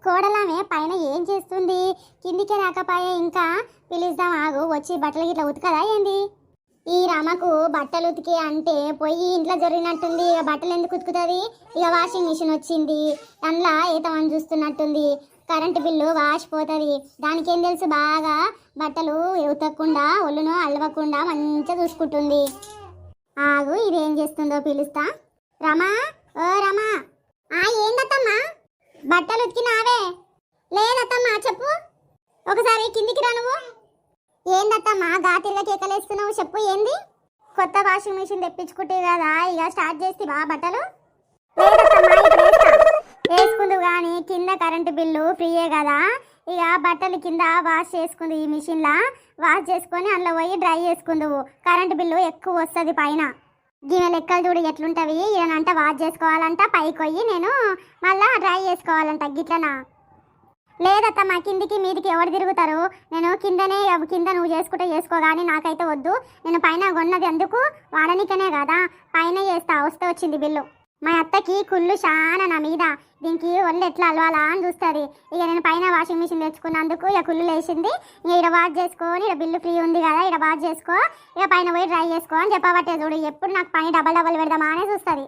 కోడలామే పైన ఏం చేస్తుంది? కిందికే రాకపోయే ఇంకా పిలుద్దాం ఆగు, వచ్చి బట్టలు గిట్లా ఉతకదా ఏంది? ఈ రమకు బట్టలు ఉతికి అంటే పొయ్యి ఇంట్లో జరిగినట్టుంది. ఇక బట్టలు ఎందుకు ఉతుకుతుంది? ఇక వాషింగ్ మిషన్ వచ్చింది, అందులో ఏతమని చూస్తున్నట్టుంది. Current bill వాసిపోతుంది. దానికేం తెలుసు, బాగా బట్టలు ఉతకకుండా ఒళ్ళును అలవకుండా మంచిగా చూసుకుంటుంది. ఆగు, ఇదేం చేస్తుందో పిలుస్తా. రమా, ఓ రమా. ఏందత్తమ్మా? బట్టలు ఉతికినావే? లేదత్తమ్మా, చెప్పు. ఒకసారి కిందికి రా నువ్వు. ఏందత్తమ్మా గాతిల్లో కేకలేస్తున్నావు, చెప్పు ఏంది? కొత్త వాషింగ్ మిషన్ తెప్పించుకుంటే కదా ఇక స్టార్ట్ చేస్తే బా బట్టలు? లేదత్తమ్మా, ఇప్పుడు వేసుకుందు కానీ కింద కరెంటు బిల్లు ఫ్రీయే కదా, ఇక బట్టలు కింద వాష్ చేసుకుంది. ఈ మిషన్లా వాష్ చేసుకొని అందులో పోయి డ్రై చేసుకుందువు. కరెంటు బిల్లు ఎక్కువ వస్తుంది పైన. గిన్నె లెక్కలు చూడు ఎట్లుంటవి. ఈయనంట వాష్ చేసుకోవాలంట, పైకి పోయి నేను మళ్ళా డ్రై చేసుకోవాలంట. గిట్లనా? లేదత్తమ్మా, కిందికి మీదికి ఎవరు తిరుగుతారు? నేను కిందనే, కింద నువ్వు చేసుకుంటే చేసుకో కానీ నాకైతే వద్దు. నేను పైన కొన్నది ఎందుకు, వాడనికనే కదా, పైన చేస్తా. వస్తే వచ్చింది బిల్లు. మా అత్తకి కుళ్ళు చాలా నా మీద, దీనికి ఒళ్ళు ఎట్లా అలవాలా అని చూస్తుంది. ఇక నేను పైన వాషింగ్ మిషన్ తెచ్చుకున్నందుకు ఇక కుళ్ళు లేచింది. ఇక ఇక్కడ వాష్ చేసుకొని, ఇక్కడ బిల్లు ఫ్రీ ఉంది కదా, ఇక్కడ వాష్ చేసుకో, ఇక పైన పోయి డ్రై చేసుకో అని చెప్పబట్టే చూడు. ఎప్పుడు నాకు పని డబల్ పెడదామా అనే చూస్తుంది.